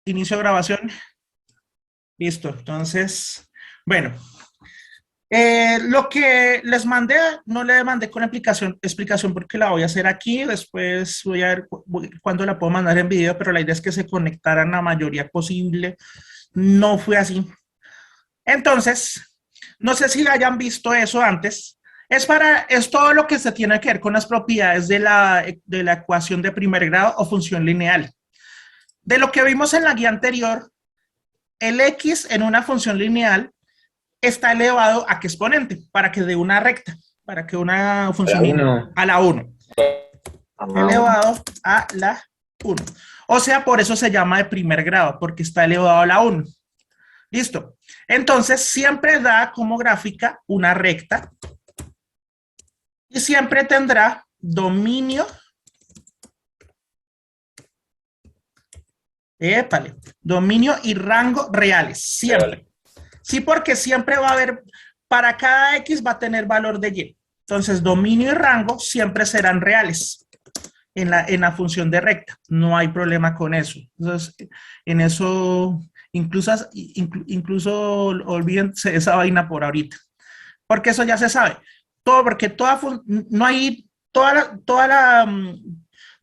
Inicio grabación. Listo. Entonces, bueno, lo que les mandé, no le mandé con explicación porque la voy a hacer aquí. Después voy a ver cuándo la puedo mandar en video, pero la idea es que se conectaran la mayoría posible. No fue así. Entonces, no sé si hayan visto eso antes. Es todo lo que se tiene que ver con las propiedades de la ecuación de primer grado o función lineal. De lo que vimos en la guía anterior, el x en una función lineal está elevado a qué exponente para que dé una recta, para que una función a la 1. Elevado a la 1. O sea, por eso se llama de primer grado, porque está elevado a la 1. Listo. Entonces, siempre da como gráfica una recta y siempre tendrá dominio. Dominio y rango reales, siempre. Sí, porque siempre va a haber, para cada X va a tener valor de Y. Entonces, dominio y rango siempre serán reales en la función de recta. No hay problema con eso. Entonces, en eso, incluso olvídense esa vaina por ahorita. Porque eso ya se sabe. Porque no hay,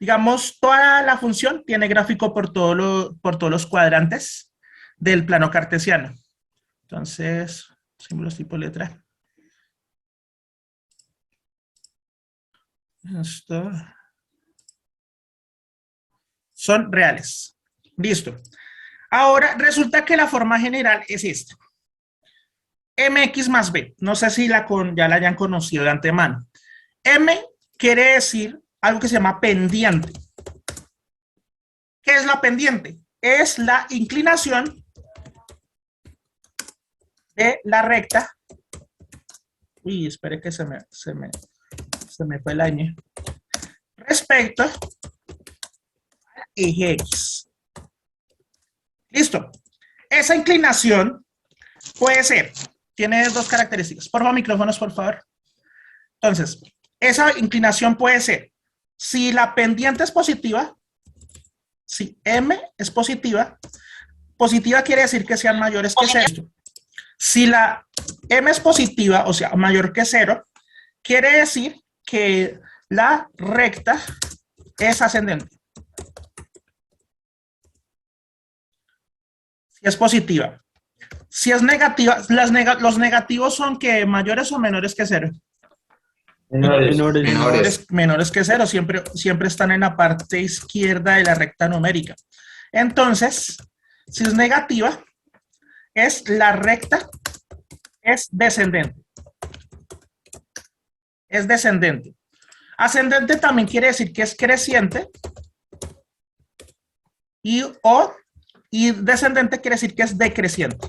digamos, toda la función tiene gráfico por todos los cuadrantes del plano cartesiano. Entonces, símbolos tipo letra. Esto. Son reales. Listo. Ahora, resulta que la forma general es esta. Mx más B. No sé si ya la hayan conocido de antemano. M quiere decir algo que se llama pendiente. ¿Qué es la pendiente? Es la inclinación de la recta. Uy, espere que se me fue la ñ. Respecto al eje X. Listo. Esa inclinación puede ser, tiene dos características. Por favor, micrófonos, por favor. Entonces, esa inclinación puede ser, si la pendiente es positiva, si M es positiva, positiva quiere decir que sean mayores que 0. Si la M es positiva, o sea, mayor que 0, quiere decir que la recta es ascendente. Si es positiva. Si es negativa, los negativos son que mayores o menores que 0. Menores que 0, siempre están en la parte izquierda de la recta numérica. Entonces, si es negativa, la recta es descendente. Es descendente. Ascendente también quiere decir que es creciente y descendente quiere decir que es decreciente.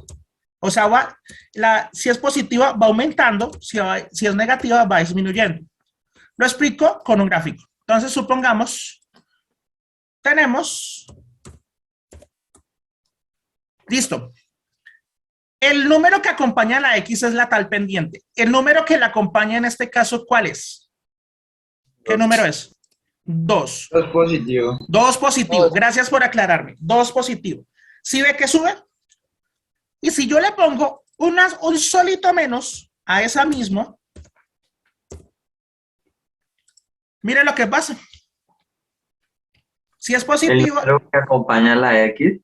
O sea, si es positiva va aumentando, si es negativa va disminuyendo. Lo explico con un gráfico. Entonces, supongamos, tenemos, listo. El número que acompaña a la X es la tal pendiente. El número que la acompaña en este caso, ¿cuál es? ¿Qué número es? 2. 2 positivo. 2 positivo. Gracias por aclararme. 2 positivo. ¿Sí ve que sube? Y si yo le pongo un solito menos a esa misma, mire lo que pasa. Si es positivo. ¿El número que acompaña a la X?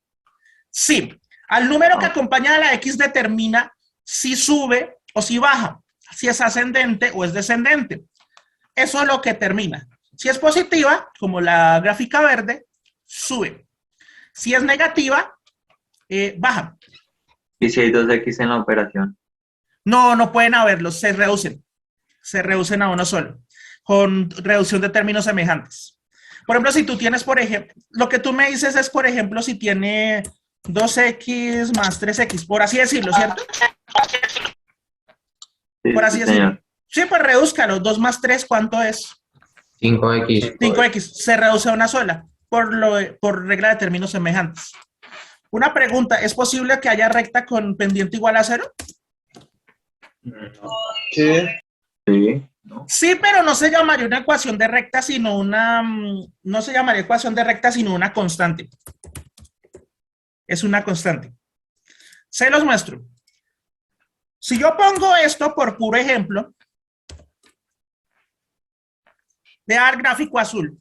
Sí. Al número que acompaña a la X determina si sube o si baja, si es ascendente o es descendente. Eso es lo que determina. Si es positiva, como la gráfica verde, sube. Si es negativa, baja. ¿Y si hay 2X en la operación? No pueden haberlos, se reducen. Se reducen a uno solo, con reducción de términos semejantes. Por ejemplo, si tú tienes, por ejemplo, lo que tú me dices es, por ejemplo, si tiene 2X más 3X, por así decirlo, ¿cierto? Sí, por así sí, decirlo. señor. Sí, pues redúzcalo. 2 más 3, ¿cuánto es? 5X. 5X. Se reduce a una sola, por regla de términos semejantes. Una pregunta, ¿es posible que haya recta con pendiente igual a 0? Sí. Sí. ¿No? Sí, pero no se llamaría una ecuación de recta, sino no se llamaría ecuación de recta, sino una constante. es una constante. Se los muestro. Si yo pongo esto por puro ejemplo, de dar gráfico azul.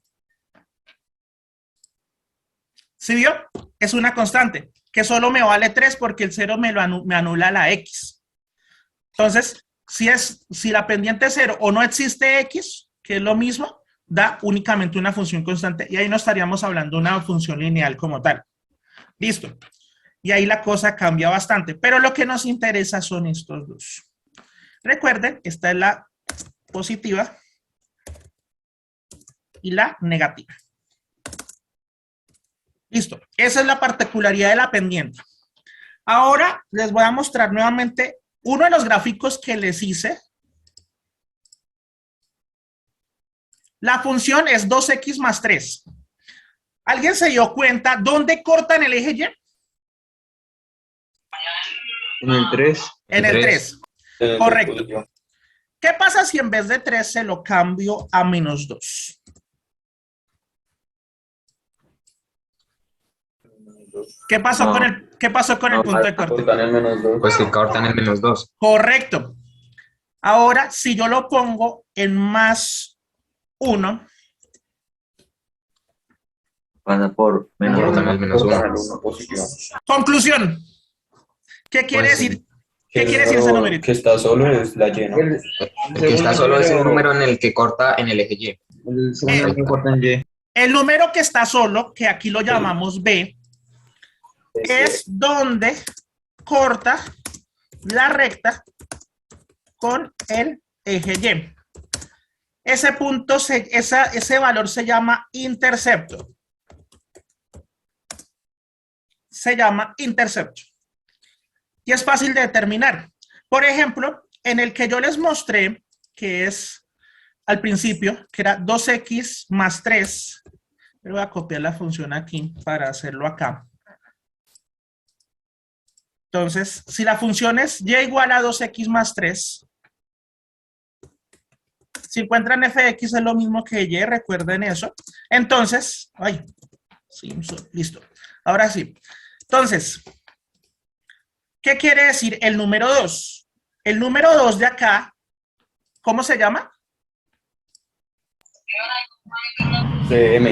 ¿Sí vio? Es una constante, que solo me vale 3 porque el 0 me anula la X. Entonces, si la pendiente es 0 o no existe X, que es lo mismo, da únicamente una función constante. Y ahí no estaríamos hablando de una función lineal como tal. Listo. Y ahí la cosa cambia bastante. Pero lo que nos interesa son estos dos. Recuerden, esta es la positiva y la negativa. Listo. Esa es la particularidad de la pendiente. Ahora les voy a mostrar nuevamente uno de los gráficos que les hice. La función es 2x más 3. ¿Alguien se dio cuenta dónde cortan el eje Y? En el 3. En el 3. Correcto. ¿Qué pasa si en vez de 3 se lo cambio a menos 2? ¿Qué pasó con el punto de corte? Pues que cortan el menos 2. Correcto. Ahora, si yo lo pongo en más 1, Pasa por menos Cortan el menos 1. conclusión. ¿Qué quiere Pues, decir? ¿Qué quiere decir ese numerito? Que está solo es la llena. El que está solo es el número en el que corta en el eje Y. El segundo que corta en Y. El número que está solo, que aquí lo llamamos B, es donde corta la recta con el eje Y. Ese punto, ese valor se llama intercepto. Se llama intercepto. Y es fácil de determinar. Por ejemplo, en el que yo les mostré, que es al principio, que era 2x más 3. Voy a copiar la función aquí para hacerlo acá. Entonces, si la función es y igual a 2x más 3, si encuentran f de x es lo mismo que y, recuerden eso. Entonces, listo. Ahora sí. Entonces, ¿qué quiere decir el número 2? El número 2 de acá, ¿cómo se llama? M.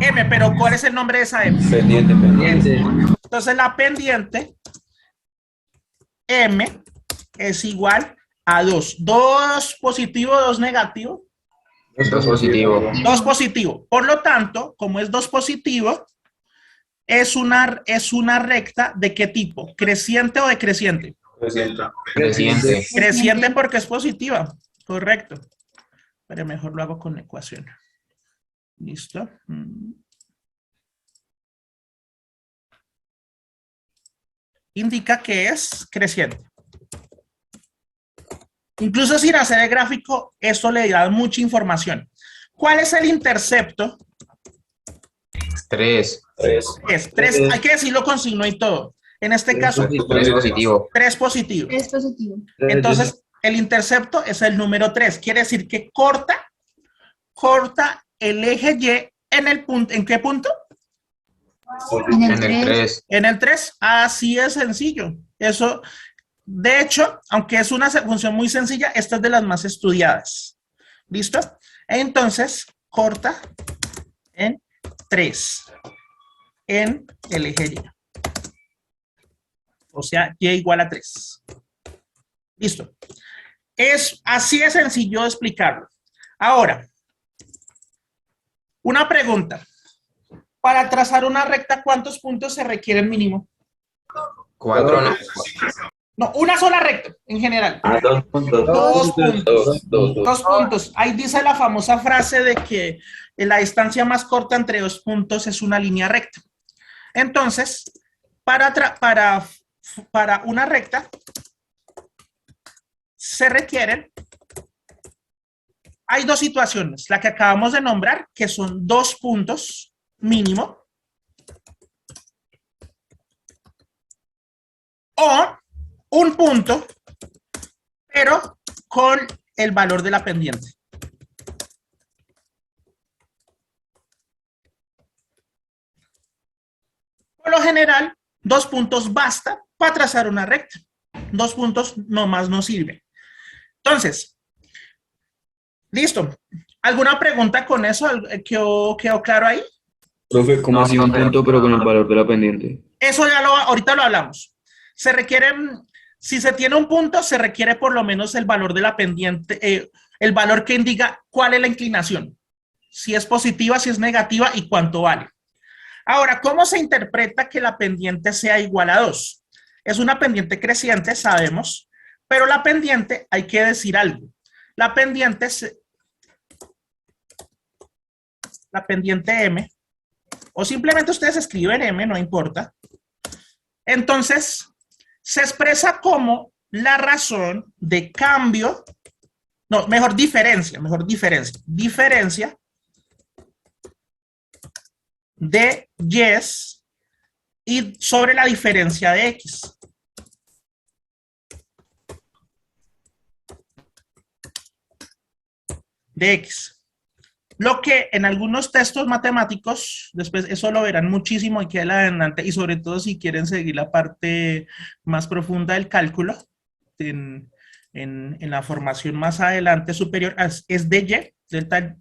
M, pero ¿cuál es el nombre de esa M? Pendiente. Entonces, la pendiente M es igual a 2. 2 positivo, 2 negativo. 2 positivo. 2 positivo. Por lo tanto, como es 2 positivo, es una recta ¿de qué tipo? ¿Creciente o decreciente? Creciente. Creciente porque es positiva. Correcto. Pero mejor lo hago con la ecuación. ¿Listo? Indica que es creciente. Incluso sin hacer el gráfico, esto le da mucha información. ¿Cuál es el intercepto? 3. Es 3. Hay que decirlo con signo y todo. En este caso, 3 positivo. 3 positivo. Es positivo. Entonces, el intercepto es el número 3. Quiere decir que corta el eje Y en el punto. ¿En qué punto? En En el el 3. 3. En el 3. Así es sencillo. Eso, de hecho, aunque es una función muy sencilla, esta es de las más estudiadas. ¿Listo? Entonces, corta en 3 en el eje Y. O sea, Y igual a 3. Listo. Es así de sencillo de explicarlo. Ahora, una pregunta. Para trazar una recta, ¿cuántos puntos se requieren mínimo? 4, no. No, una sola recta, en general. 2 puntos. 2 puntos. Dos. 2 puntos. Ahí dice la famosa frase de que la distancia más corta entre 2 puntos es una línea recta. Entonces, para una recta, se requieren, hay 2 situaciones, la que acabamos de nombrar, que son 2 puntos mínimo, o un punto, pero con el valor de la pendiente. Por lo general, 2 puntos basta para trazar una recta. 2 puntos nomás no sirve. Entonces, listo. ¿Alguna pregunta con eso? ¿Quedó claro ahí? Profe, ¿cómo No, así un profe. punto pero con el valor de la pendiente? Eso ahorita lo hablamos. Se requieren, si se tiene un punto, se requiere por lo menos el valor de la pendiente, el valor que indica cuál es la inclinación. Si es positiva, si es negativa y cuánto vale. Ahora, ¿cómo se interpreta que la pendiente sea igual a 2? Es una pendiente creciente, sabemos, pero la pendiente, hay que decir algo. La pendiente M, o simplemente ustedes escriben M, no importa. Entonces, se expresa como la razón de cambio, no, mejor diferencia de y sobre la diferencia de X. De X. Lo que en algunos textos matemáticos, después eso lo verán muchísimo aquí adelante, y sobre todo si quieren seguir la parte más profunda del cálculo, en la formación más adelante superior, es de Y,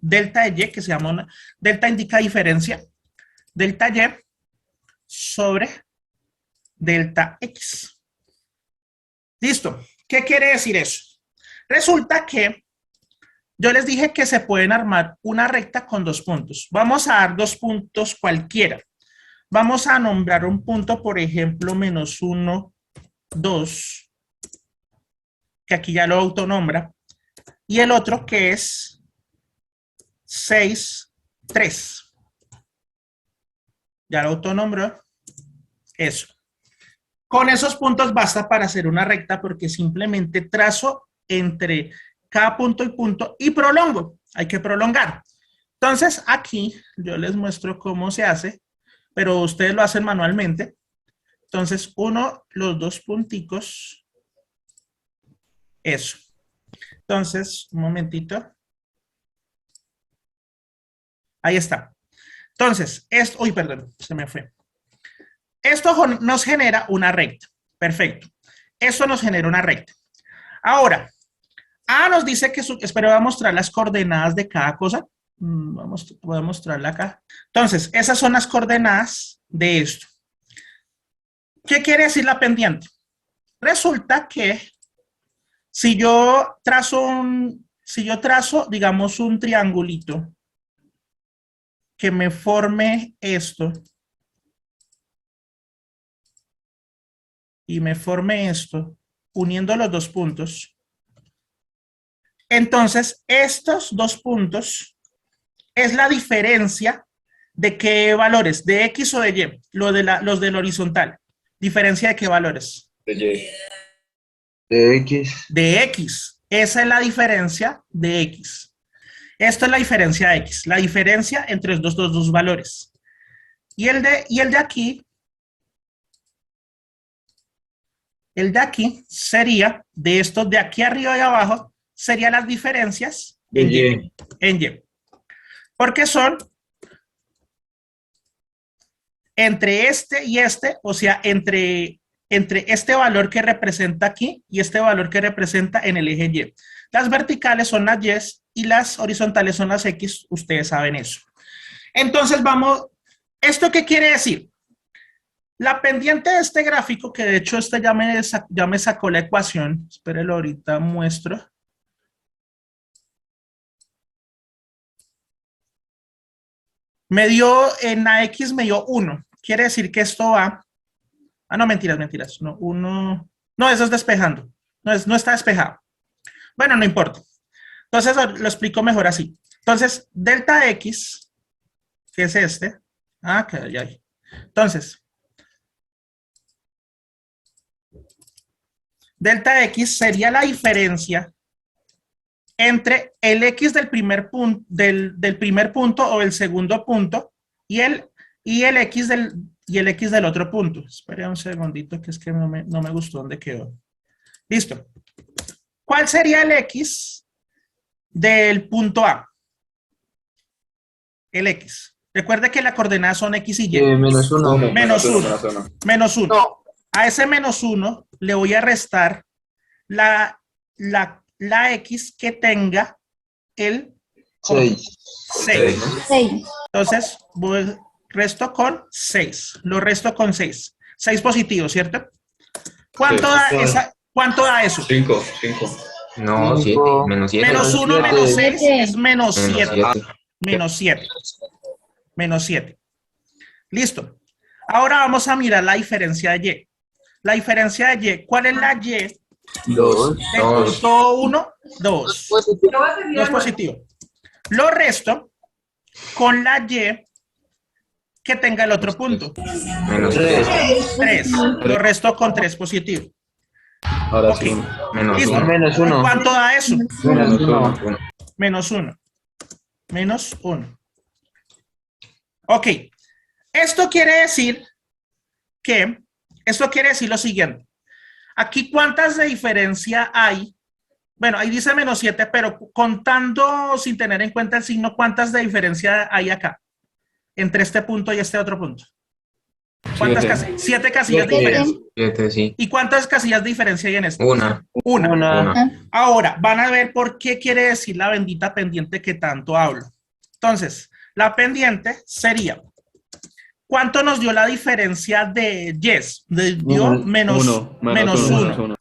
delta de Y, que se llama, delta indica diferencia, delta Y sobre delta X. ¿Listo? ¿Qué quiere decir eso? Resulta que yo les dije que se pueden armar una recta con 2 puntos. Vamos a dar 2 puntos cualquiera. Vamos a nombrar un punto, por ejemplo, -1, 2, que aquí ya lo autonombra, y el otro que es 6, 3. Ya lo autonombró. Eso. Con esos puntos basta para hacer una recta porque simplemente trazo entre cada punto y punto y prolongo. Hay que prolongar. Entonces, aquí yo les muestro cómo se hace, pero ustedes lo hacen manualmente. Entonces, los 2 punticos. Eso. Entonces, un momentito. Ahí está. Entonces, uy, perdón, se me fue. Esto nos genera una recta. Perfecto. Esto nos genera una recta. Ahora, nos dice que, espero, voy a mostrar las coordenadas de cada cosa. Voy a mostrarla acá. Entonces, esas son las coordenadas de esto. ¿Qué quiere decir la pendiente? Resulta que si yo trazo, digamos, un triangulito que me forme esto y me forme esto, uniendo los 2 puntos, entonces estos 2 puntos es la diferencia de qué valores, de X o de Y, los del horizontal. ¿Diferencia de qué valores? De Y. De X. De X. Esa es la diferencia de X. Esto es la diferencia de X, la diferencia entre estos dos valores. Y el de aquí, sería, de estos de aquí arriba y abajo, serían las diferencias en Y. Porque son entre este y este, o sea, entre este valor que representa aquí y este valor que representa en el eje Y. Las verticales son las Y y las horizontales son las X, ustedes saben eso. Entonces vamos, ¿esto qué quiere decir? La pendiente de este gráfico, que de hecho este ya me sacó la ecuación, espérenlo, ahorita muestro. Me dio, en la X me dio 1. Quiere decir que esto va... no, mentiras. No, 1... No, eso es despejando. No está despejado. Bueno, no importa. Entonces lo explico mejor así. Entonces, delta X, que es este. Que ya hay. Entonces, delta X sería la diferencia entre el X del primer punto, del primer punto o el segundo punto y el X del otro punto. Espera un segundito, que es que no me gustó dónde quedó. Listo. ¿Cuál sería el X del punto A? El X Recuerde que las coordenadas son X y Y. Menos 1. Menos uno. menos uno. Menos 1. No. A ese menos 1 le voy a restar la X que tenga el 6. 6. 6. Entonces, resto con 6. Lo resto con 6. 6 positivos, ¿cierto? ¿Cuánto da eso? 5. No, 7. Cinco. Menos 7. Menos 1 menos 6 es menos Menos 7. 7. Menos 7. Menos 7. Listo. Ahora vamos a mirar la diferencia de Y. La diferencia de Y, ¿cuál es la Y? 2. Del Dos. punto 1, 2. Positivo. 2 positivo. Lo resto con la Y que tenga el otro punto. Menos 3. 3. 3. Lo resto con 3 positivo. Ahora Ok. sí. Menos Listo. 1. Menos ¿Y 1. cuánto da eso? Menos 1. Menos 1. Menos 1. Ok. Esto quiere decir lo siguiente. Aquí, ¿cuántas de diferencia hay? Bueno, ahí dice menos 7, pero contando sin tener en cuenta el signo, ¿cuántas de diferencia hay acá? Entre este punto y este otro punto. ¿Cuántas 7. casillas? 7 casillas de Siete. diferencia. 7, sí. ¿Y cuántas casillas de diferencia hay en este? Una. Una. Ahora, van a ver por qué quiere decir la bendita pendiente que tanto hablo. Entonces, la pendiente sería, ¿cuánto nos dio la diferencia de yes? Dio menos 1 Menos 1.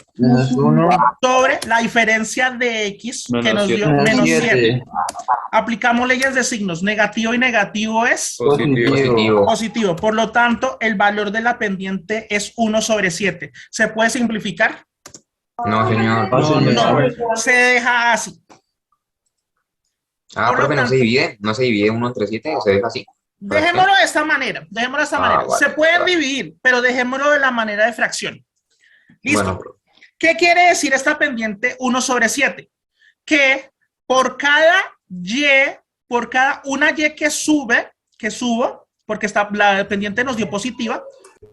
sobre la diferencia de x que Menos nos dio siete. menos 7. 7. Aplicamos leyes de signos. Negativo y negativo es Positivo. positivo. Por lo tanto, el valor de la pendiente es 1 sobre 7. ¿Se puede simplificar? No, señor. No, se deja así. Ah, Por lo profe, no tanto- se divide. No se divide 1 entre 7, se deja así. Dejémoslo de esta manera. Vale, Se pueden vale. dividir, pero dejémoslo de la manera de fracción. Listo. Bueno, profe. ¿Qué quiere decir esta pendiente 1 sobre 7? Que por cada una Y que subo, porque la pendiente nos dio positiva,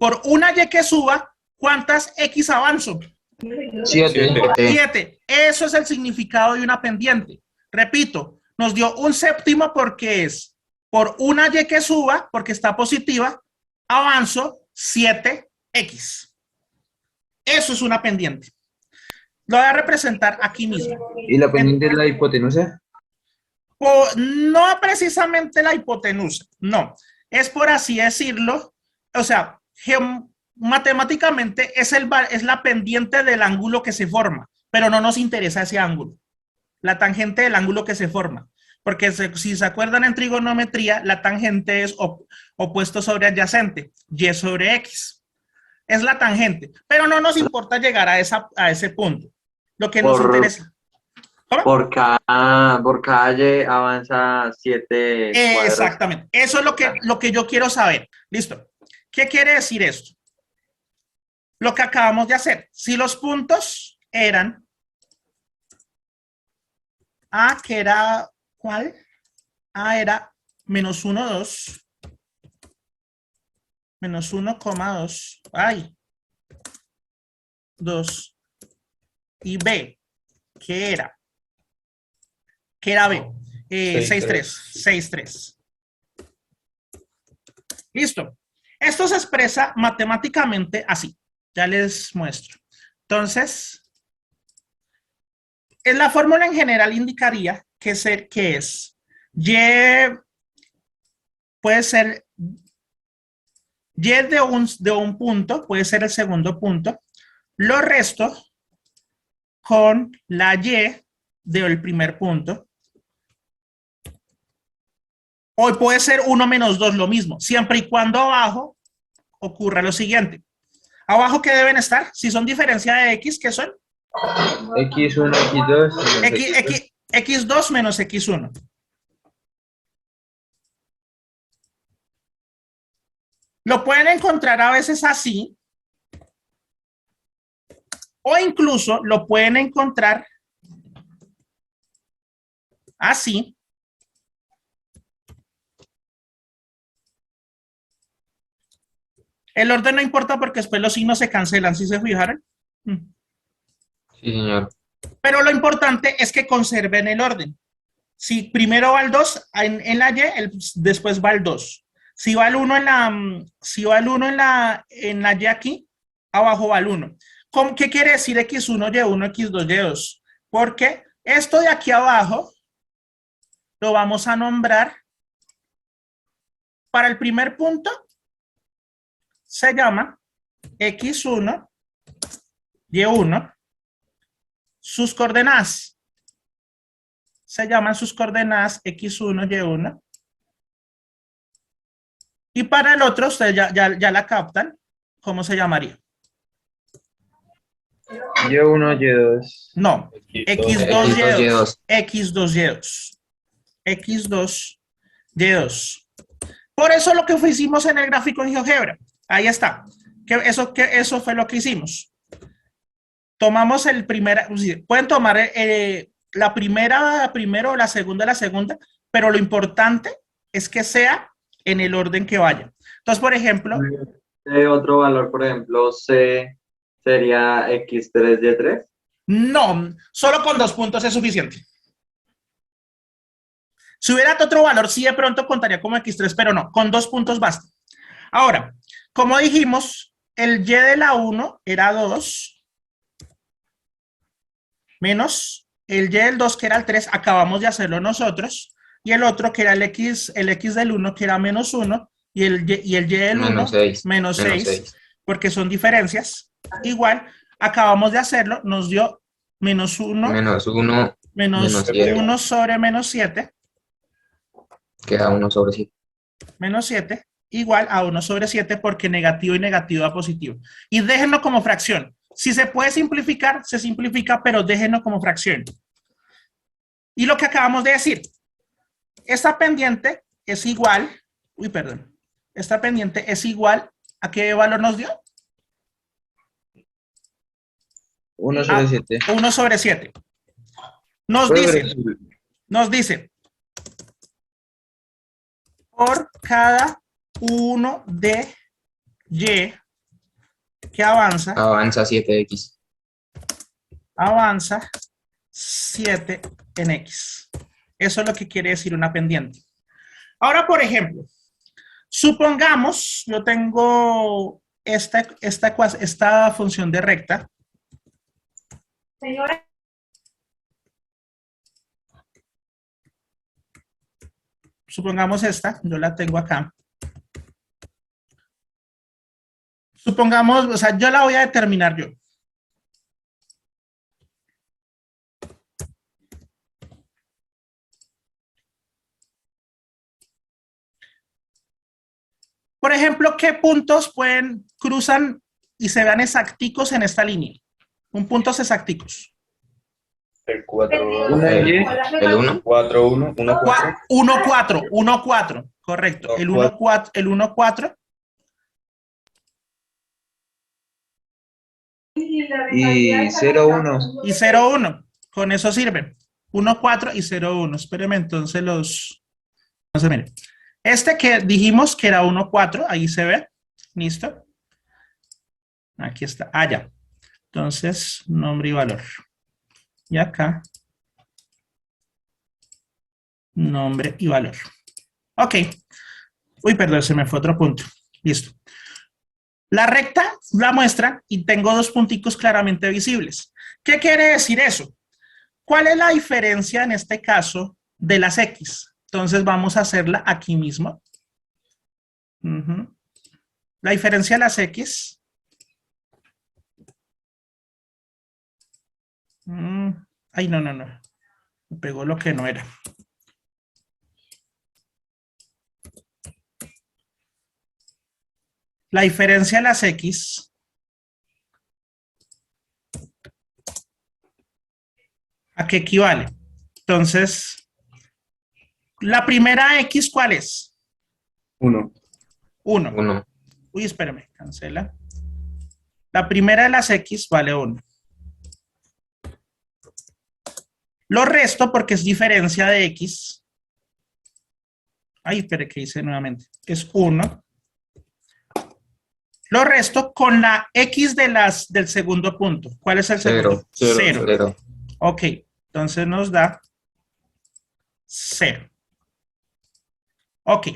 por una Y que suba, ¿cuántas X avanzo? 7. 7. Eso es el significado de una pendiente. Repito, nos dio un séptimo porque es por una Y que suba, porque está positiva, avanzo 7X. Eso es una pendiente. Lo voy a representar aquí mismo. ¿Y la pendiente es la hipotenusa? No precisamente la hipotenusa, no. Es por así decirlo, o sea, matemáticamente es la pendiente del ángulo que se forma, pero no nos interesa ese ángulo. La tangente del ángulo que se forma. Porque si se acuerdan en trigonometría, la tangente es opuesto sobre adyacente, y sobre x. Es la tangente, pero no nos importa llegar a ese punto. Lo que nos interesa. ¿Cómo? Por cada Y avanza 7 cuadros. Exactamente. Eso es lo que yo quiero saber. Listo. ¿Qué quiere decir esto? Lo que acabamos de hacer. Si los puntos eran A, que era, ¿cuál? A era menos 1, 2. Menos 1,2. Ay. 2. Y B, ¿qué era? ¿Qué era B? 6,3. Listo. Esto se expresa matemáticamente así. Ya les muestro. Entonces, en la fórmula en general indicaría que es Y puede ser Y de un punto, puede ser el segundo punto, lo resto con la Y del primer punto. O puede ser 1 menos 2, lo mismo, siempre y cuando abajo ocurra lo siguiente. ¿Abajo qué deben estar? Si son diferencia de X, ¿qué son? X1, X2. X2 menos X1. Lo pueden encontrar a veces así, o incluso lo pueden encontrar así. El orden no importa porque después los signos se cancelan, ¿sí se fijaron? Sí, señor. Pero lo importante es que conserven el orden. Si primero va el 2 en la Y, después va el 2. Si va el 1 en la Y aquí, abajo va el 1. ¿Qué quiere decir X1, Y1, X2, Y2? Porque esto de aquí abajo lo vamos a nombrar. Para el primer punto se llama X1, Y1. Sus coordenadas se llaman sus coordenadas X1, Y1. Y para el otro, ustedes ya la captan. ¿Cómo se llamaría? Y1, Y2. No, X2, X2, Y2. X2, Y2. X2, Y2. Por eso lo que hicimos en el gráfico en GeoGebra. Ahí está. Eso fue lo que hicimos. Tomamos el primer, pueden tomar la primera primero o la segunda, pero lo importante es que sea en el orden que vaya. Entonces, por ejemplo. Otro valor, por ejemplo, C sería X3, Y3. No, solo con 2 puntos es suficiente. Si hubiera otro valor, sí de pronto contaría como X3, pero no, con 2 puntos basta. Ahora, como dijimos, el Y de la 1 era 2, menos el Y del 2, que era el 3, acabamos de hacerlo nosotros, y el otro, que era el X del 1, que era menos 1, y el Y del 1, menos 6, porque son diferencias. Igual, acabamos de hacerlo, nos dio menos 1, menos 1 sobre menos 7. Queda 1 sobre 7. Menos 7 igual a 1 sobre 7 porque negativo y negativo da positivo. Y déjenlo como fracción. Si se puede simplificar, se simplifica, pero déjenlo como fracción. Y lo que acabamos de decir, esta pendiente es igual, esta pendiente es igual a ¿qué valor nos dio? 1 sobre 7. 1 sobre 7. Nos dice, por cada 1 de Y que avanza 7X. Avanza 7 en X. Eso es lo que quiere decir una pendiente. Ahora, por ejemplo, supongamos, yo tengo esta función de recta. Señora. Supongamos esta, yo la tengo acá. Supongamos, o sea, yo la voy a determinar yo. Por ejemplo, ¿qué puntos cruzan y se vean exacticos en esta línea? Puntos exacticos. El 4, El 1. 4, 1, 1, 4. 1, 4, 1, 4, correcto. El 1, 4, el 1, 4. Y 0, 1. Y 0, 1. Con eso sirve. 1, 4 y 0, 1. Espérenme, entonces no se miren. Este que dijimos que era 1, 4, ahí se ve. ¿Listo? Aquí está. Ah, ya. Entonces, nombre y valor. Y acá, nombre y valor. Ok. Uy, perdón, se me fue otro punto. Listo. La recta la muestra y tengo 2 punticos claramente visibles. ¿Qué quiere decir eso? ¿Cuál es la diferencia en este caso de las X? Entonces vamos a hacerla aquí mismo. La diferencia de las X. Ay, no. Me pegó lo que no era. La diferencia de las X ¿a qué equivale? Entonces, la primera X, ¿cuál es? 1. 1. Uy, espérame, cancela. La primera de las X vale 1. Lo resto porque es diferencia de X. Ay, espere, ¿qué hice nuevamente? Es 1. Lo resto con la X del segundo punto. ¿Cuál es el segundo? 0. Ok, entonces nos da 0. Ok.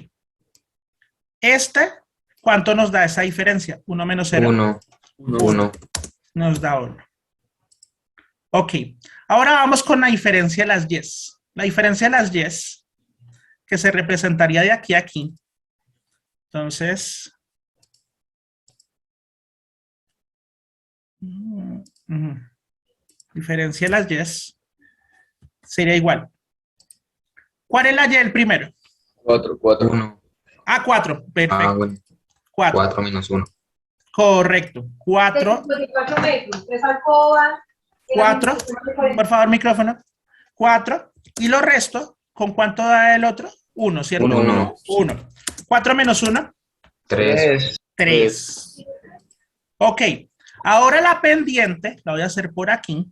¿Cuánto nos da esa diferencia? 1 menos 0. 1. 1. Nos da 1. Ok. Ahora vamos con la diferencia de las yes. La diferencia de las yes, que se representaría de aquí a aquí. Entonces, diferencia de las yes sería igual. ¿Cuál es la y el primero? 4, 4. 1. Ah, 4. Perfecto. Ah, bueno. 4. 4 menos 1. Correcto. 4. 54 metros, 3 alcobas. 4. Por favor, micrófono. 4. Y lo resto, ¿con cuánto da el otro? 1, ¿cierto? 1. 1. 4 menos 1. 3. 3. Ok. Ahora la pendiente, la voy a hacer por aquí.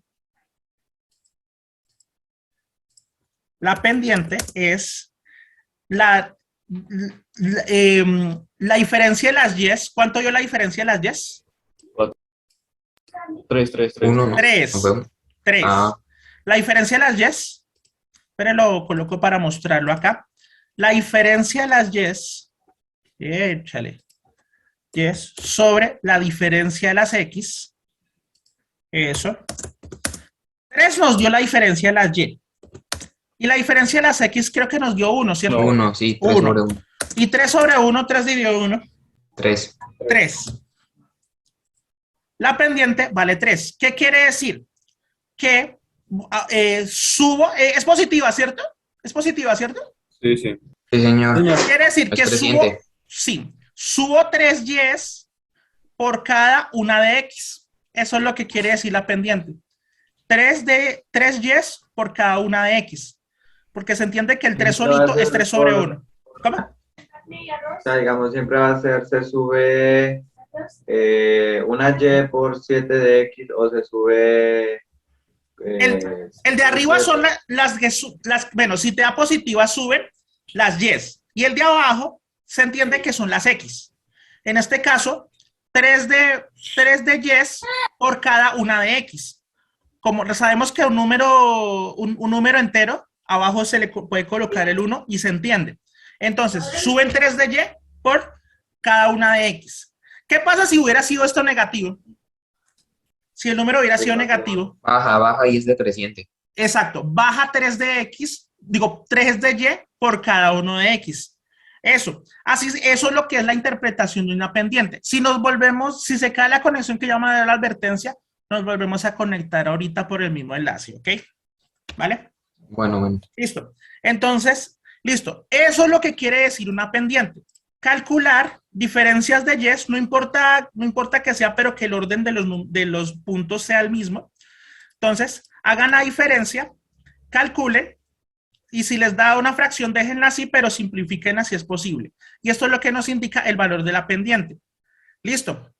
La pendiente es la diferencia de las yes. ¿Cuánto dio la diferencia de las yes? 3, 3, 3. 1. 3. 3. Ah. La diferencia de las yes. Pero lo coloco para mostrarlo acá. La diferencia de las yes. Échale. Yes sobre la diferencia de las x. Eso. 3 nos dio la diferencia de las y. Y la diferencia de las x creo que nos dio 1, ¿cierto? 1, sí. 3 Uno. sobre 1. Y 3 sobre 1, 3 dividido 1. 3. 3. La pendiente vale 3. ¿Qué quiere decir? Que subo, es positiva, ¿cierto? Es positiva, ¿cierto? Sí, sí. Sí, señor. Quiere decir Es que creciente. subo 3 yes por cada una de x. Eso es lo que quiere decir la pendiente. 3 yes por cada una de x. Porque se entiende que el 3 solito es 3 sobre 1. ¿Cómo? O sea, digamos, siempre va a ser, se sube una y por 7 de x o se sube... El de arriba son bueno, si te da positiva suben las yes. Y el de abajo se entiende que son las x. En este caso, 3 de yes por cada una de x. Como sabemos que un número entero, abajo se le puede colocar el 1 y se entiende. Entonces, suben 3 de y por cada una de x. ¿Qué pasa si hubiera sido esto negativo? Si el número hubiera sido negativo. Baja y es decreciente. Exacto. Baja 3 de x, 3 de y por cada uno de x. Eso. Eso es lo que es la interpretación de una pendiente. Si se cae la conexión que llama la advertencia, nos volvemos a conectar ahorita por el mismo enlace, ¿ok? ¿Vale? Bueno. Listo. Entonces, listo. Eso es lo que quiere decir una pendiente. Calcular diferencias de yes, no importa que sea, pero que el orden de los puntos sea el mismo. Entonces, hagan la diferencia, calculen, y si les da una fracción, déjenla así, pero simplifiquen así es posible. Y esto es lo que nos indica el valor de la pendiente. Listo.